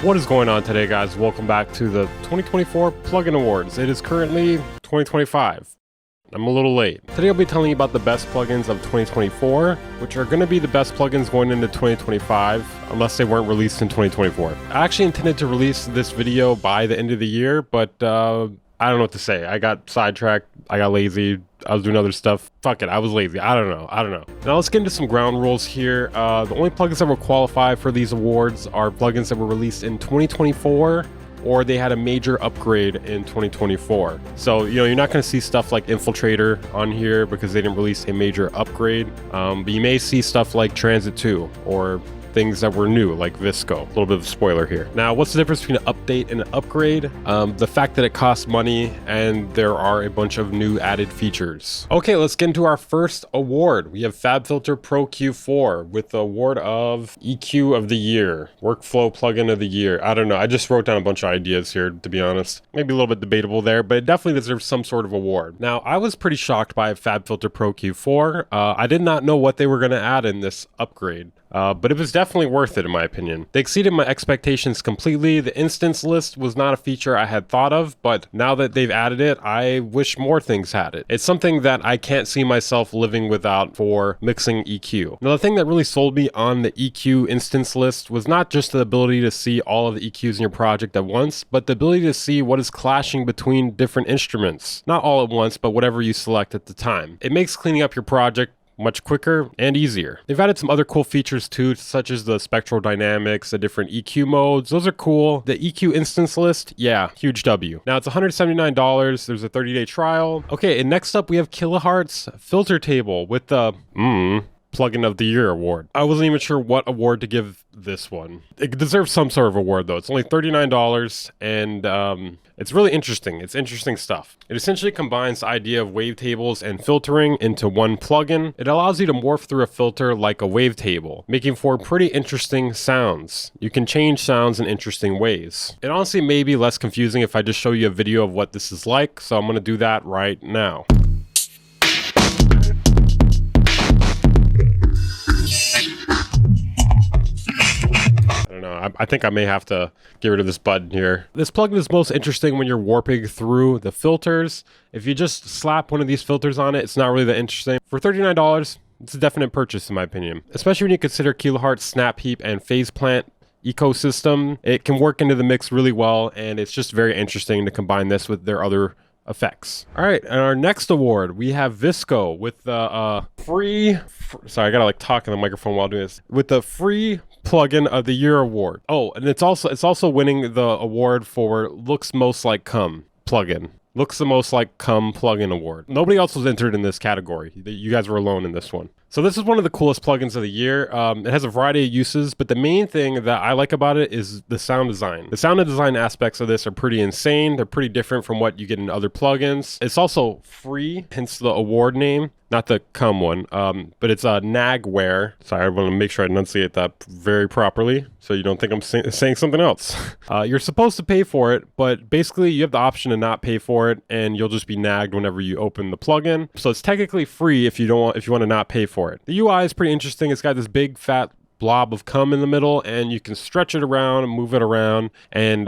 What is going on today, guys? Welcome back to the 2024 Plugin Awards. It is currently 2025. I'm a little late. Today I'll be telling you about the best plugins of 2024, which are going to be the best plugins going into 2025, unless they weren't released in 2024. I actually intended to release this video by the end of the year, but I don't know what to say. I got sidetracked. I got lazy. I was doing other stuff. Fuck it. I was lazy. I don't know. Now let's get into some ground rules here. The only plugins that will qualify for these awards are plugins that were released in 2024 or they had a major upgrade in 2024. So, you're not going to see stuff like Infiltrator on here because they didn't release a major upgrade. But you may see stuff like Transit 2 or things that were new, like Visco. A little bit of a spoiler here. Now, what's the difference between an update and an upgrade? The fact that it costs money and there are a bunch of new added features. Okay, let's get into our first award. We have FabFilter Pro Q4 with the award of EQ of the Year, Workflow Plugin of the Year. I don't know. I just wrote down a bunch of ideas here, to be honest. Maybe a little bit debatable there, but it definitely deserves some sort of award. Now, I was pretty shocked by FabFilter Pro Q4. I did not know what they were going to add in this upgrade. But it was definitely worth it in my opinion. They exceeded my expectations completely. The instance list was not a feature I had thought of, but now that they've added it, I wish more things had it. It's something that I can't see myself living without for mixing EQ. Now, the thing that really sold me on the EQ instance list was not just the ability to see all of the EQs in your project at once, but the ability to see what is clashing between different instruments. Not all at once, but whatever you select at the time. It makes cleaning up your project much quicker and easier. They've added some other cool features too, such as the spectral dynamics, the different EQ modes. Those are cool. The EQ instance list, yeah, huge W. Now it's $179. There's a 30-day trial. Okay, and next up we have Kiloheart's filter table with the Plugin of the Year award. I wasn't even sure what award to give this one. It deserves some sort of award though. It's only $39 and it's really interesting. It's interesting stuff. It essentially combines the idea of wavetables and filtering into one plugin. It allows you to morph through a filter like a wavetable, making for pretty interesting sounds. You can change sounds in interesting ways. It honestly may be less confusing if I just show you a video of what this is like, so I'm going to do that right now. I think I may have to get rid of this button here. This plugin is most interesting when you're warping through the filters. If you just slap one of these filters on it, it's not really that interesting. For $39, it's a definite purchase in my opinion. Especially when you consider Kiloheart's Snap Heap and Phase Plant ecosystem. It can work into the mix really well, and it's just very interesting to combine this with their other effects. All right, and our next award, we have Visco with the sorry, I gotta talk in the microphone while doing this. With the free Plugin of the Year award. Oh, and it's also winning the award for Looks Most Like Cum plugin. Looks the Most Like Cum plugin award. Nobody else was entered in this category. You guys were alone in this one. So this is one of the coolest plugins of the year. It has a variety of uses, but the main thing that I like about it is the sound design. The sound design aspects of this are pretty insane. They're pretty different from what you get in other plugins. It's also free, hence the award name. Not the cum one, but it's a Nagware. Sorry, I want to make sure I enunciate that very properly so you don't think I'm saying something else. You're supposed to pay for it, but basically you have the option to not pay for it and you'll just be nagged whenever you open the plugin. So it's technically free if you want to not pay for it. The UI is pretty interesting. It's got this big fat blob of cum in the middle and you can stretch it around and move it around and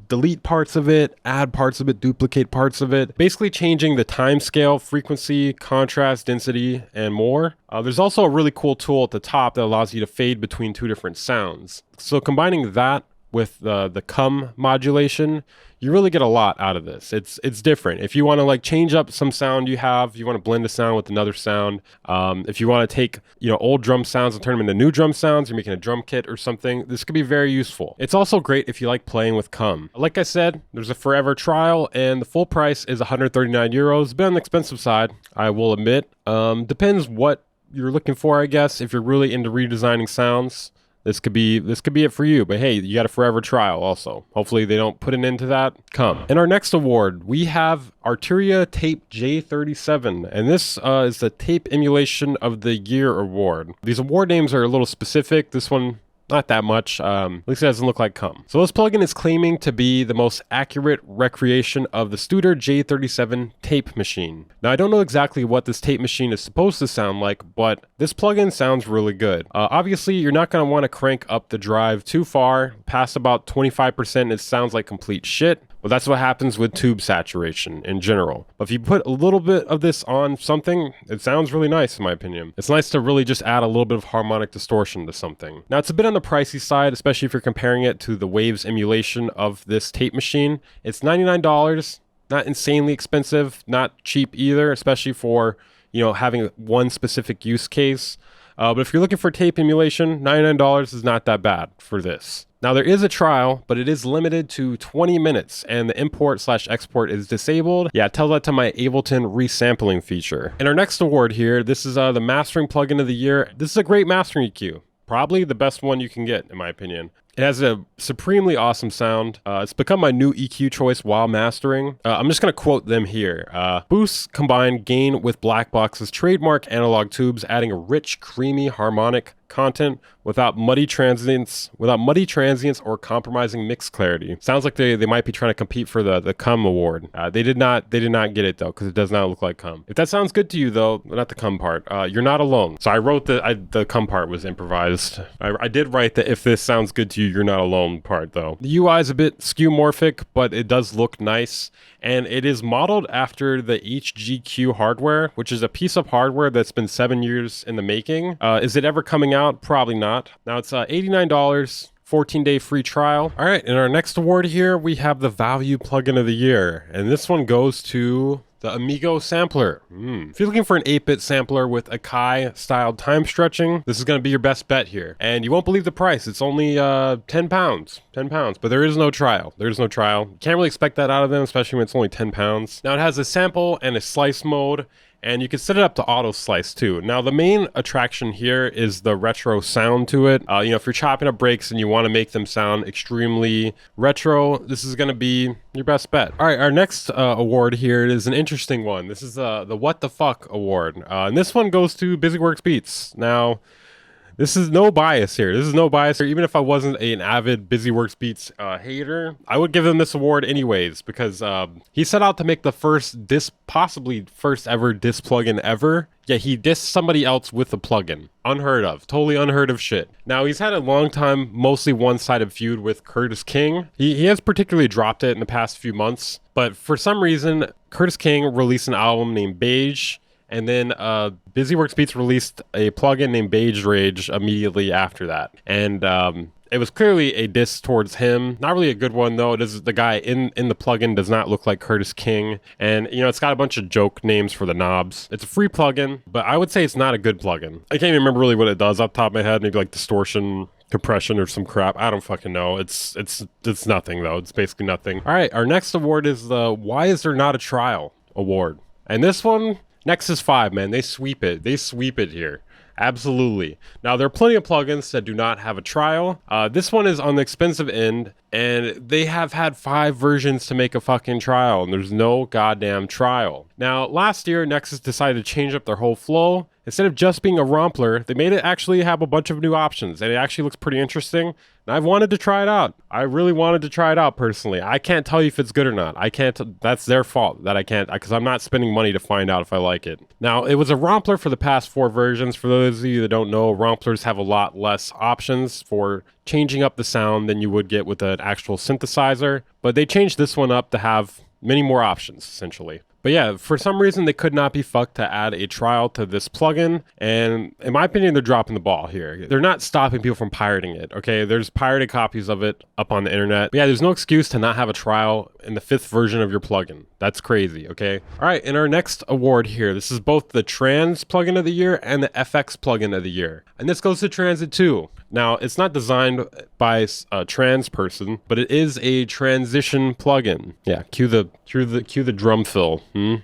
delete parts of it, add parts of it, duplicate parts of it, basically changing the time scale, frequency, contrast, density, and more. There's also a really cool tool at the top that allows you to fade between two different sounds. So combining that with the cum modulation, you really get a lot out of this. It's different. If you want to change up some sound you have, you want to blend a sound with another sound. If you want to take old drum sounds and turn them into new drum sounds, you're making a drum kit or something, this could be very useful. It's also great if you like playing with cum. Like I said, there's a forever trial and the full price is 139 euros. A bit on the expensive side, I will admit. Depends what you're looking for, I guess. If you're really into redesigning sounds, this could be it for you. But hey, you got a forever trial also. Hopefully they don't put an end to that. Come. In our next award, we have Arturia Tape J37, and this is the Tape Emulation of the Year award. These award names are a little specific. This one not that much. At least it doesn't look like cum. So this plugin is claiming to be the most accurate recreation of the Studer J37 tape machine. Now I don't know exactly what this tape machine is supposed to sound like, but this plugin sounds really good. Obviously you're not going to want to crank up the drive too far, past about 25%. It sounds like complete shit. Well, that's what happens with tube saturation in general. But if you put a little bit of this on something, it sounds really nice in my opinion. It's nice to really just add a little bit of harmonic distortion to something. Now, it's a bit on the pricey side, especially if you're comparing it to the Waves emulation of this tape machine. It's $99, not insanely expensive, not cheap either, especially for, you know, having one specific use case. But if you're looking for tape emulation, $99 is not that bad for this. Now there is a trial, but it is limited to 20 minutes and the import/export is disabled. Yeah, tell that to my Ableton resampling feature. And our next award here, this is the mastering plugin of the year. This is a great mastering EQ. Probably the best one you can get in my opinion. It has a supremely awesome sound. It's become my new EQ choice while mastering. I'm just going to quote them here. Boosts combine gain with Black Box's trademark analog tubes, adding a rich, creamy, harmonic content without muddy transients or compromising mix clarity. Sounds like they might be trying to compete for the cum award. They did not get it though, because it does not look like cum. If that sounds good to you though, not the cum part, you're not alone. So I wrote the cum part was improvised. I did write the if this sounds good to you, you're not alone part though. The UI is a bit skeuomorphic, but it does look nice. And it is modeled after the HGQ hardware, which is a piece of hardware that's been 7 years in the making. Is it ever coming out? Probably not. Now it's $89, 14-day free trial. All right, in our next award here, we have the value plugin of the year. And this one goes to the Amigo sampler. If you're looking for an 8-bit sampler with Akai styled time stretching, this is going to be your best bet here. And you won't believe the price. It's only 10 pounds. 10 pounds. But there is no trial. There's no trial. You can't really expect that out of them, especially when it's only 10 pounds. Now it has a sample and a slice mode. And you can set it up to auto slice too. Now the main attraction here is the retro sound to it. You know, if you're chopping up breaks and you want to make them sound extremely retro, this is going to be your best bet. All right, our next award here is an interesting one. This is the What the Fuck award. And this one goes to BusyWorks Beats. Now, this is no bias here. Even if I wasn't an avid BusyWorks Beats hater, I would give him this award anyways, because he set out to make the possibly first ever diss plugin ever. Yeah, he dissed somebody else with the plugin. Unheard of. Totally unheard of shit. Now, he's had a long time, mostly one-sided feud with Curtis King. He has particularly dropped it in the past few months, but for some reason, Curtis King released an album named Beige, and then BusyWorks Beats released a plugin named Beige Rage immediately after that. And it was clearly a diss towards him. Not really a good one though. It is the guy in the plugin does not look like Curtis King. And you know, it's got a bunch of joke names for the knobs. It's a free plugin, but I would say it's not a good plugin. I can't even remember really what it does off the top of my head. Maybe like distortion, compression or some crap. I don't fucking know. It's nothing though. It's basically nothing. All right, our next award is the Why Is There Not a Trial award. And this one, Nexus 5, man, they sweep it. They sweep it here. Absolutely. Now, there are plenty of plugins that do not have a trial. This one is on the expensive end, and they have had 5 versions to make a fucking trial, and there's no goddamn trial. Now, last year, Nexus decided to change up their whole flow. Instead of just being a rompler, they made it actually have a bunch of new options, and it actually looks pretty interesting. And I've wanted to try it out. I really wanted to try it out personally. I can't tell you if it's good or not. I can't. That's their fault that I can't, because I'm not spending money to find out if I like it. Now, it was a rompler for the past 4 versions. For those of you that don't know, romplers have a lot less options for changing up the sound than you would get with an actual synthesizer. But they changed this one up to have many more options, essentially. But yeah, for some reason, they could not be fucked to add a trial to this plugin. And in my opinion, they're dropping the ball here. They're not stopping people from pirating it, okay? There's pirated copies of it up on the internet. But yeah, there's no excuse to not have a trial in the 5th version of your plugin. That's crazy, okay? All right, in our next award here, this is both the Trans plugin of the year and the FX plugin of the year. And this goes to Transit 2. Now, it's not designed by a trans person, but it is a transition plugin. Yeah, cue the drum fill.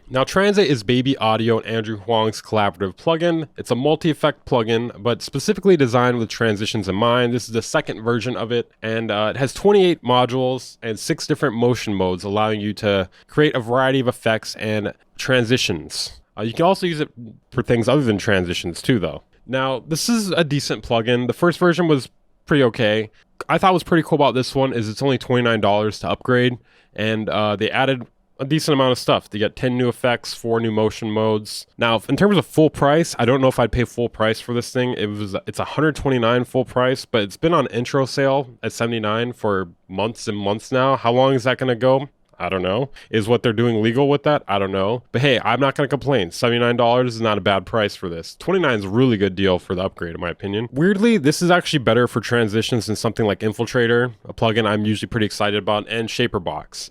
Now, Transit is Baby Audio and Andrew Huang's collaborative plugin. It's a multi-effect plugin, but specifically designed with transitions in mind. This is the 2nd version of it, and it has 28 modules and 6 different motion modes, allowing you to create a variety of effects and transitions. You can also use it for things other than transitions too, though. Now, this is a decent plugin. The first version was pretty okay. I thought was pretty cool about this one is it's only $29 to upgrade, and they added a decent amount of stuff. They got 10 new effects, 4 new motion modes. Now, in terms of full price, I don't know if I'd pay full price for this thing. It's $129 full price, but it's been on intro sale at $79 for months and months now. How long is that going to go? I don't know. Is what they're doing legal with that? I don't know. But hey, I'm not going to complain. $79 is not a bad price for this. $29 is a really good deal for the upgrade, in my opinion. Weirdly, this is actually better for transitions than something like Infiltrator, a plugin I'm usually pretty excited about, and Shaperbox.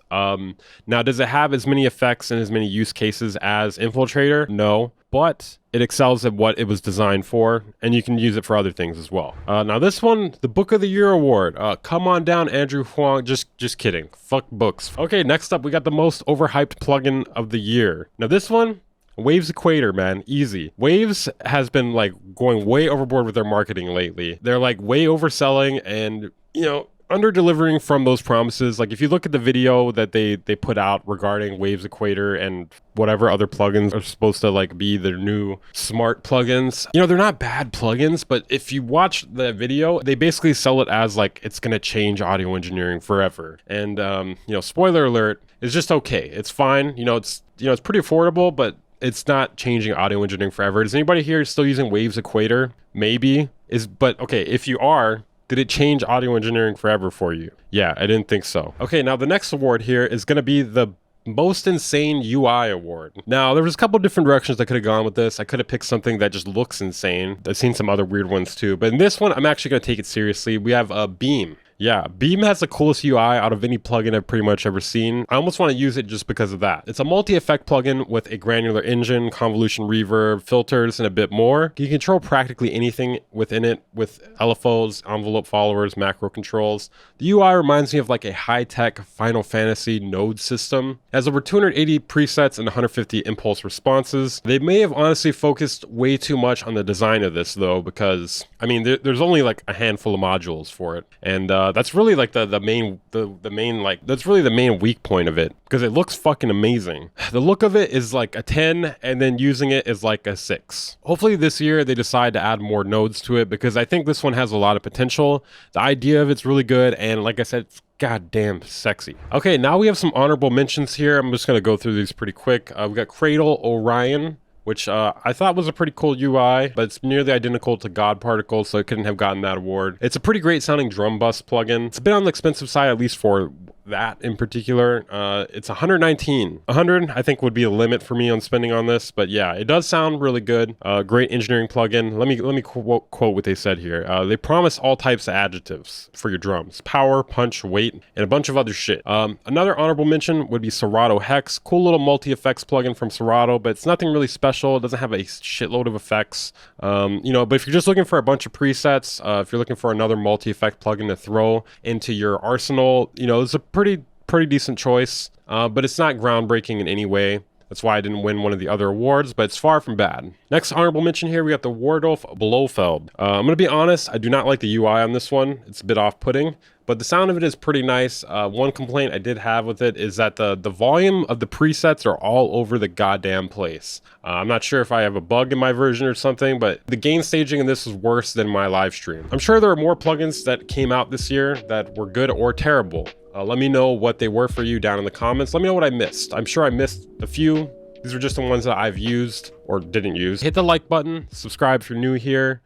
Now, does it have as many effects and as many use cases as Infiltrator? No. But it excels at what it was designed for, and you can use it for other things as well. Now this one, the Book of the Year award. Come on down, Andrew Huang. Just kidding. Fuck books. Okay, next up, we got the most overhyped plugin of the year. Now this one, Waves Equator, man, easy. Waves has been like going way overboard with their marketing lately. They're like way overselling and, you know, under-delivering from those promises. Like if you look at the video that they put out regarding Waves Equator and whatever other plugins are supposed to like be their new smart plugins, you know, they're not bad plugins, but if you watch the video, they basically sell it as like it's gonna change audio engineering forever. And you know, spoiler alert, it's just okay. It's fine. You know, it's pretty affordable, but it's not changing audio engineering forever. Is anybody here still using Waves Equator? Maybe. But okay, if you are, did it change audio engineering forever for you? Yeah, I didn't think so. Okay, now the next award here is going to be the most insane UI award. Now, there was a couple different directions I could have gone with this. I could have picked something that just looks insane. I've seen some other weird ones too, but in this one, I'm actually going to take it seriously. We have Beam. Yeah, Beam has the coolest UI out of any plugin I've pretty much ever seen. I almost want to use it just because of that. It's a multi-effect plugin with a granular engine, convolution reverb, filters, and a bit more. You can control practically anything within it with LFOs, envelope followers, macro controls. The UI reminds me of like a high-tech Final Fantasy node system. It has over 280 presets and 150 impulse responses. They may have honestly focused way too much on the design of this though, because I mean, there's only like a handful of modules for it, and that's really like the main that's really the main weak point of it, because it looks fucking amazing. The look of it is like a 10, and then using it is like a 6. Hopefully this year they decide to add more nodes to it, because I think this one has a lot of potential. The idea of it's really good, and like I said, it's goddamn sexy. Okay, now we have some honorable mentions here. I'm just gonna go through these pretty quick. We got Cradle Orion, which I thought was a pretty cool UI, but it's nearly identical to God Particle, so it couldn't have gotten that award. It's a pretty great sounding drum bus plugin. It's a bit on the expensive side, at least for that in particular. It's 119. 100 I think would be a limit for me on spending on this, but yeah, it does sound really good. Great engineering plugin. Let me quote what they said here. They promise all types of adjectives for your drums: power, punch, weight, and a bunch of other shit. Another honorable mention would be Serato Hex. Cool little multi-effects plugin from Serato, but it's nothing really special. It doesn't have a shitload of effects. You know, but if you're just looking for a bunch of presets, if you're looking for another multi-effect plugin to throw into your arsenal, you know, it's a pretty decent choice, but it's not groundbreaking in any way. That's why I didn't win one of the other awards, but it's far from bad. Next honorable mention here, we got the Wardolf Blofeld. I'm gonna be honest, I do not like the UI on this one. It's a bit off-putting, but the sound of it is pretty nice. One complaint I did have with it is that the volume of the presets are all over the goddamn place. I'm not sure if I have a bug in my version or something, but the gain staging in this is worse than my live stream. I'm sure there are more plugins that came out this year that were good or terrible. Let me know what they were for you down in the comments. Let me know what I missed. I'm sure I missed a few. These are just the ones that I've used or didn't use. Hit the like button, subscribe if you're new here.